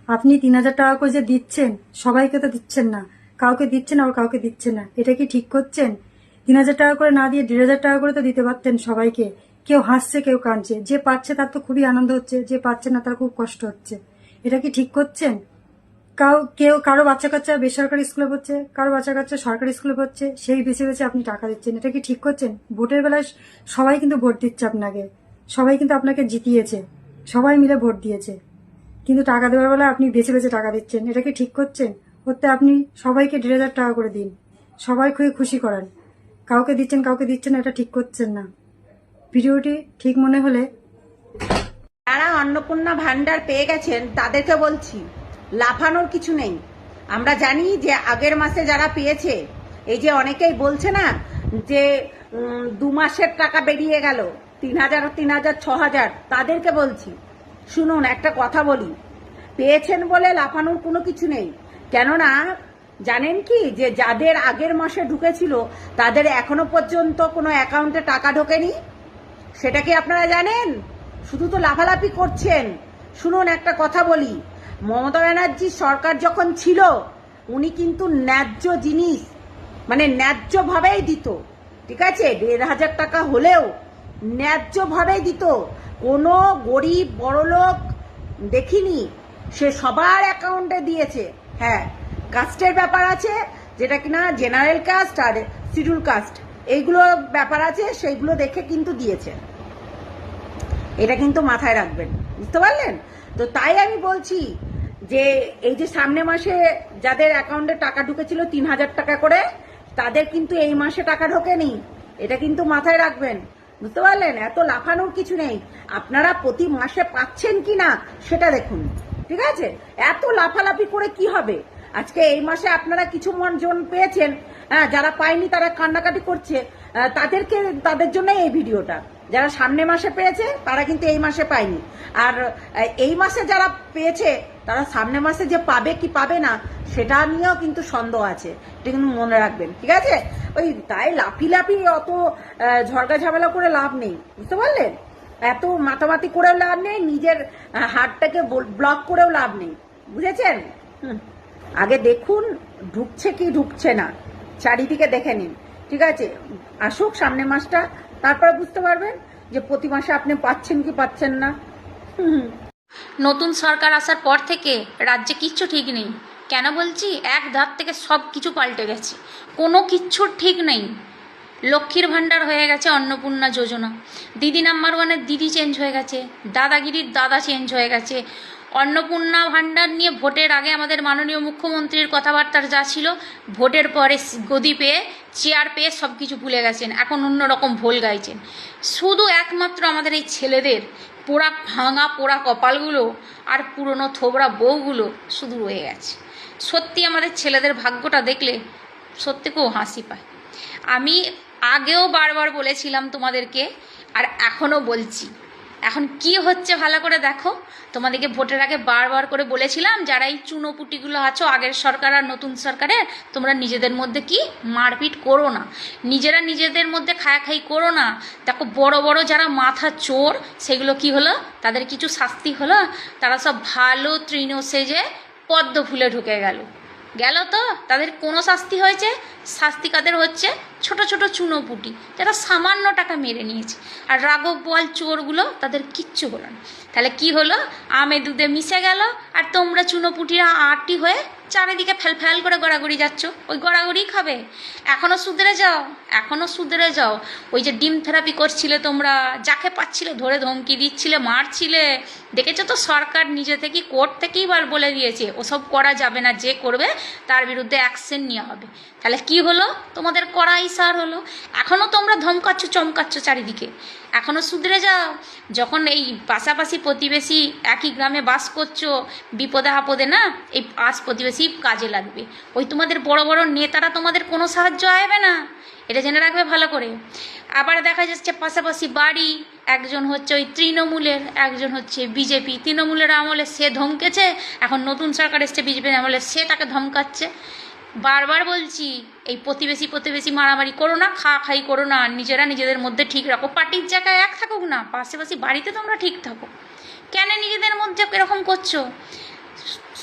আপনি 3,000 টাকা করে যে দিচ্ছেন, সবাইকে তো দিচ্ছেন না, কাউকে দিচ্ছেন আর কাউকে দিচ্ছেন না, এটা কি ঠিক করছেন? 3,000 টাকা করে না দিয়ে 1,500 টাকা করে তো দিতে পারতেন সবাইকে। কেউ হাসছে, কেউ কাঁদছে, যে পাচ্ছে তার তো খুবই আনন্দ হচ্ছে, যে পাচ্ছে না তার খুব কষ্ট হচ্ছে। এটা কি ঠিক করছেন? কারো বাচ্চা কাচ্চা বেসরকারি স্কুলে পড়ছে, কারো বাচ্চা কাচ্চা সরকারি স্কুলে পড়ছে, সেই বেছে বেছে আপনি টাকা দিচ্ছেন। এটা কি ঠিক করছেন? ভোটের বেলায় সবাই কিন্তু ভোট দিচ্ছে আপনাকে, সবাই কিন্তু আপনাকে জিতিয়েছে, সবাই মিলে ভোট দিয়েছে, কিন্তু টাকা দেওয়ার বেলায় আপনি বেছে বেছে টাকা দিচ্ছেন। এটা কি ঠিক করছেন? করতে আপনি সবাইকে 1,500 টাকা করে দিন, সবাই খুশি করান। কাউকে দিচ্ছেন কাউকে দিচ্ছেন না, এটা ঠিক করছেন না। ভিডিওটি ঠিক মনে হলে যারা অন্নপূর্ণা ভান্ডার পেয়ে গেছেন তাদেরকে বলছি, লাফানোর কিছু নেই। আমরা জানি যে আগের মাসে যারা পেয়েছে, এই যে অনেকেই বলছে না যে 2 মাসের টাকা বেরিয়ে গেল, 3,000 3,000 6,000, তাদেরকে বলছি শুনুন, একটা কথা বলি, পেয়েছেন বলে লাফানোর কোনো কিছু নেই। কেননা জানেন কি, যে যাদের আগের মাসে ঢুকেছিল তাদের এখনো পর্যন্ত কোনো অ্যাকাউন্টে টাকা ঢোকেনি, সেটা কি আপনারা জানেন? শুধু তো লাফালাফি করছেন। শুনুন, একটা কথা বলি, মমতা ব্যানার্জি সরকার যখন ছিল, উনি কিন্তু ন্যায্য জিনিস, মানে ন্যায্যভাবেই দিত, ঠিক আছে? 1,500 টাকা হলেও ন্যায্যভাবেই দিত। কোনো গরিব বড়লোক দেখিনি, সে সবার অ্যাকাউন্টে দিয়েছে। হ্যাঁ, কাস্টের ব্যাপার আছে, যেটা কিনা জেনারেল কাস্ট আর শিডিউল কাস্ট, এইগুলো ব্যাপার আছে, সেইগুলো দেখে কিন্তু দিয়েছে। এটা কিন্তু মাথায় রাখবেন, বুঝতে পারলেন? তো তাই আমি বলছি যে এই যে সামনে মাসে যাদের অ্যাকাউন্টে টাকা ঢুকেছিল 3,000 টাকা করে, তাদের কিন্তু এই মাসে টাকা ঢোকেনি, এটা কিন্তু মাথায় রাখবেন, বুঝতে পারলেন? এত লাফানোর কিছু নেই। আপনারা প্রতি মাসে পাচ্ছেন কি না সেটা দেখুন, ঠিক আছে? এত লাফালাফি করে কি হবে? আজকে এই মাসে আপনারা কিছু জন পেয়েছেন, হ্যাঁ, যারা পায়নি তারা কান্নাকাটি করছে, তাদের জন্য এই ভিডিওটা। যারা সামনে মাসে পেয়েছে তারা কিন্তু এই মাসে পায়নি, আর এই মাসে যারা পেয়েছে তারা সামনে মাসে যে পাবে কি পাবে না সেটা নিয়েও কিন্তু সন্দেহ আছে, এটা কিন্তু মনে রাখবেন, ঠিক আছে? ওই তাই লাফি অত ঝড়গা ঝামেলা করে লাভ নেই, বুঝতে পারলেন? এত মাতামাতি করেও লাভ নেই, নিজের হাতটাকে ব্লক করেও লাভ নেই, বুঝেছেন? আগে দেখুন ঢুকছে কি ঢুকছে না, চারিদিকে দেখে নিন, ঠিক আছে? আসুক সামনের মাসটা, তারপরে বুঝতে পারবেন যে প্রতি মাসে আপনি পাচ্ছেন কি পাচ্ছেন না। নতুন সরকার আসার পর থেকে রাজ্যে কিচ্ছু ঠিক নেই। কেন বলছি? এক ধার থেকে সব কিছু পাল্টে গেছে, কোনো কিচ্ছুর ঠিক নেই। লক্ষ্মীর ভাণ্ডার হয়ে গেছে অন্নপূর্ণা যোজনা, দিদি নাম্বার ওয়ানের দিদি চেঞ্জ হয়ে গেছে, দাদাগিরির দাদা চেঞ্জ হয়ে গেছে। অন্নপূর্ণা ভাণ্ডার নিয়ে ভোটের আগে আমাদের মাননীয় মুখ্যমন্ত্রীর কথাবার্তা যা ছিল, ভোটের পরে গদি পেয়ে চেয়ার পেয়ে সব কিছু ভুলে গেছেন, এখন অন্যরকম ভোল গাইছেন। শুধু একমাত্র আমাদের এই ছেলেদের পোড়া ভাঙা পোড়া কপালগুলো আর পুরনো থোবড়া বউগুলো শুধু রয়ে গেছে। সত্যি আমাদের ছেলেদের ভাগ্যটা দেখলে সত্যি খুব হাসি পায়। আমি আগেও বারবার বলেছিলাম তোমাদেরকে, আর এখনও বলছি, এখন কি হচ্ছে ভালো করে দেখো। তোমাদেরকে ভোটের আগে বারবার করে বলেছিলাম, যারা এই চুনোপুটিগুলো আছো আগের সরকার আর নতুন সরকারের, তোমরা নিজেদের মধ্যে কি মারপিট করো না, নিজেদের মধ্যে খায়াখাই করো না। দেখো বড় বড় যারা মাথা চোর, সেগুলো কি হলো, তাদের কিছু শাস্তি হলো, তারা সব ভালো তৃণ সেজে পদ্ম ফুলে ঢুকে গেল তো তাদের কোনো শাস্তি হয়েছে? শাস্তি কাদের হচ্ছে? ছোট ছোট চুনোপুটি যারা সামান্য টাকা মেরে নিয়েছে, আর রাঘব বোয়াল চোরগুলো তাদের কিচ্ছু হলো না। তাহলে কি হলো? আমে দুধে মিশে গেল, আর তোমরা চুনোপুটিরা আটটি হয়ে চারিদিকে ফ্যাল করে গড়াগড়ি যাচ্ছ, ওই গড়াগড়ি খাবে। এখনও সুধরে যাও। ওই যে ডিম থেরাপি করছিলে তোমরা, যাকে পাচ্ছিলে ধরে ধমকি দিচ্ছিলে, মারছিলে, দেখেছো তো সরকার নিজে থেকেই কোর্ট থেকেই বলে দিয়েছে ওসব করা যাবে না, যে করবে তার বিরুদ্ধে অ্যাকশন নেওয়া হবে। তাহলে কি হলো? তোমাদের কড়া ইশার হলো। এখনও তোমরা ধমকাচ্ছ চমকাচ্ছ চারিদিকে, এখনও সুধরে যাও। যখন এই পাশাপাশি প্রতিবেশী একই গ্রামে বাস করছো, বিপদে আপদে না এই পাশ প্রতিবেশী কাজে লাগবে। ওই তোমাদের বড় বড় নেতারা তোমাদের কোনো সাহায্য আসবে না, এটা জেনে রাখবে ভালো করে। আবার দেখা যাচ্ছে পাশাপাশি বাড়ি, একজন হচ্ছে ওই তৃণমূলের, একজন হচ্ছে বিজেপি। তৃণমূলের আমলে সে ধমকেছে, এখন নতুন সরকার এসছে বিজেপির আমলে সে তাকে ধমকাচ্ছে। বারবার বলছি, এই প্রতিবেশী মারামারি করো না, খাই করো না, নিজেদের মধ্যে ঠিক রাখো। পার্টির জায়গায় এক থাকুক না, পাশাপাশি বাড়িতে তোমরা ঠিক থাকো। কেন নিজেদের মধ্যে এরকম করছো?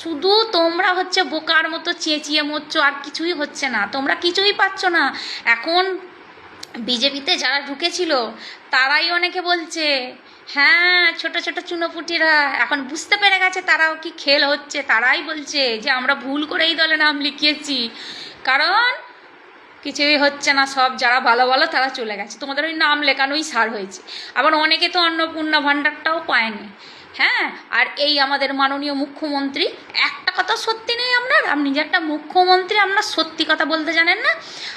শুধু তোমরা হচ্ছে বোকার মতো চেঁচিয়ে মরছো, আর কিছুই হচ্ছে না, তোমরা কিছুই পাচ্ছ না। এখন বিজেপিতে যারা ঢুকেছিল তারাই অনেকে বলছে, হ্যাঁ ছোট ছোট চুনোপুটিরা এখন বুঝতে পেরে গেছে তারাও কি খেল হচ্ছে, তারাই বলছে যে আমরা ভুল করে এই দলে নাম লিখিয়েছি, কারণ কিছুই হচ্ছে না, সব যারা ভালো ভালো তারা চলে গেছে, তোমাদের ওই নাম লেখানোই সার হয়েছে। আবার অনেকে তো অন্নপূর্ণা ভাণ্ডারটাও পায়নি। হ্যাঁ, আর এই আমাদের মাননীয় মুখ্যমন্ত্রী, একটা কথা সত্যি নেই আপনার, আপনি যে একটা মুখ্যমন্ত্রী আপনার সত্যি কথা বলতে জানেন না।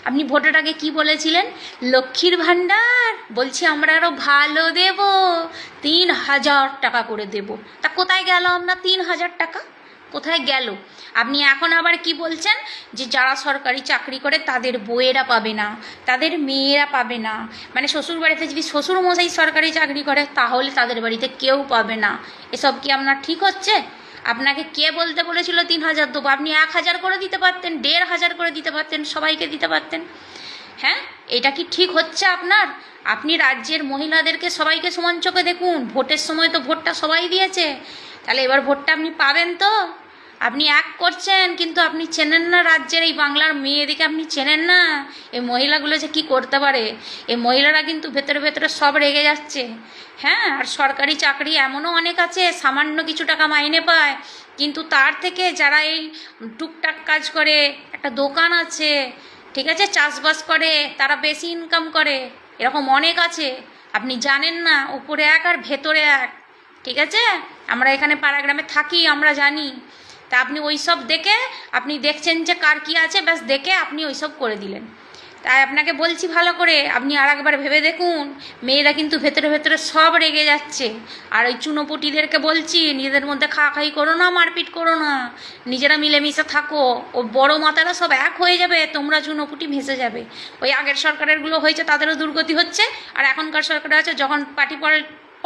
আপনি ভোটের আগে কি বলেছিলেন? লক্ষ্মীর ভাণ্ডার বলছি আমরা আরও ভালো দেব, 3,000 টাকা করে দেব। তা কোথায় গেল আপনার 3,000 টাকা? কোথায় গেল? আপনি এখন আবার কি বলছেন যে যারা সরকারি চাকরি করে তাদের বউয়েরা পাবে না, তাদের মেয়েরা পাবে না, মানে শ্বশুর বাড়িতে যদি শ্বশুর মশাই সরকারি চাকরি করে তাহলে তাদের বাড়িতে কেউ পাবে না। এসব কি আপনার ঠিক হচ্ছে? আপনাকে কে বলতে বলেছিল 3,000 দেবো? আপনি 1,000 করে দিতে পারতেন, 1,500 করে দিতে পারতেন, সবাইকে দিতে পারতেন। হ্যাঁ, এটা কি ঠিক হচ্ছে আপনার? আপনি রাজ্যের মহিলাদেরকে সবাইকে সমান চোখে দেখুন, ভোটের সময় তো ভোটটা সবাই দিয়েছে, তাহলে এবার ভোটটা আপনি পাবেন তো? আপনি এক করছেন কিন্তু আপনি চেনেন না রাজ্যের এই বাংলার মেয়েদিকে, আপনি চেনেন না এই মহিলাগুলো যে কি করতে পারে। এই মহিলারা কিন্তু ভেতরে ভেতরে সব রেগে যাচ্ছে। হ্যাঁ, আর সরকারি চাকরি এমনও অনেক আছে সামান্য কিছু টাকা মাইনে পায়, কিন্তু তার থেকে যারা এই টুকটাক কাজ করে, একটা দোকান আছে, ঠিক আছে, চাষবাস করে, তারা বেশি ইনকাম করে, এরকম অনেক আছে। আপনি জানেন না, উপরে এক আর ভেতরে এক। ঠিক আছে, আমরা এখানে পাড়াগ্রামে থাকি, আমরা জানি। তা আপনি ওই সব দেখে আপনি দেখছেন যে কার কী আছে, ব্যাস দেখে আপনি ওই সব করে দিলেন। তাই আপনাকে বলছি ভালো করে আপনি আর একবার ভেবে দেখুন, মেয়েরা কিন্তু ভেতরে ভেতরে সব রেগে যাচ্ছে। আর ওই চুনোপুটিদেরকে বলছি, নিজেদের মধ্যে খাওয়াখাই করো না, মারপিট করো না, নিজেরা মিলেমিশে থাকো। ও বড় মাতারা সব এক হয়ে যাবে, তোমরা চুনোপুটি ভেসে যাবে। ওই আগের সরকারেরগুলো হয়েছে তাদেরও দুর্গতি হচ্ছে, আর এখনকার সরকার আছে যখন পার্টি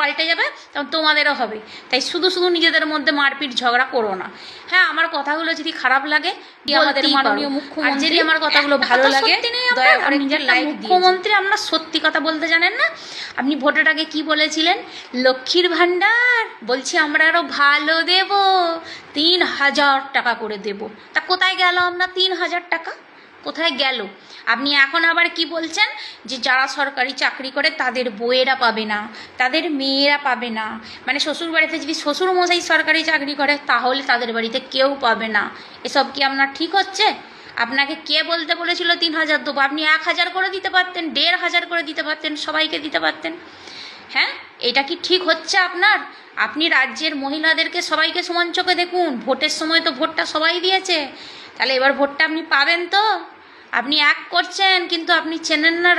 পাল্টে যাবে তখন তোমাদেরও হবে। তাই শুধু শুধু নিজেদের মধ্যে মারপিট ঝগড়া করো না। হ্যাঁ, আমার কথাগুলো যদি খারাপ লাগে, আমাদের মাননীয় মুখ্যমন্ত্রী, যদি আমার কথাগুলো ভালো লাগে, দয়া করে নিজের লাইক মুখ্যমন্ত্রী আপনার সত্যি কথা বলতে জানেন না। আপনি ভোটের আগে কি বলেছিলেন? লক্ষ্মীর ভাণ্ডার বলছি আমরা আরও ভালো দেব, 3,000 টাকা করে দেব। তা কোথায় গেল আপনার 3,000 টাকা? কোথায় গেল? আপনি এখন আবার কি বলছেন যে যারা সরকারি চাকরি করে তাদের বউয়েরা পাবে না, তাদের মেয়েরা পাবে না, মানে শ্বশুর বাড়িতে যদি শ্বশুর মশাই সরকারি চাকরি করে তাহলে তাদের বাড়িতে কেউ পাবে না। এসব কি আপনার ঠিক হচ্ছে? আপনাকে কে বলতে বলেছিল 3,000 দেবো? আপনি 1,000 করে দিতে পারতেন, 1,500 করে দিতে পারতেন, সবাইকে দিতে পারতেন। হ্যাঁ, এটা কি ঠিক হচ্ছে আপনার? আপনি রাজ্যের মহিলাদেরকে সবাইকে সমান চোখে দেখুন, ভোটের সময় তো ভোটটা সবাই দিয়েছে, তাহলে এবার ভোটটা আপনি পাবেন তো? আপনি এক করছেন কিন্তু আপনি চেনেন না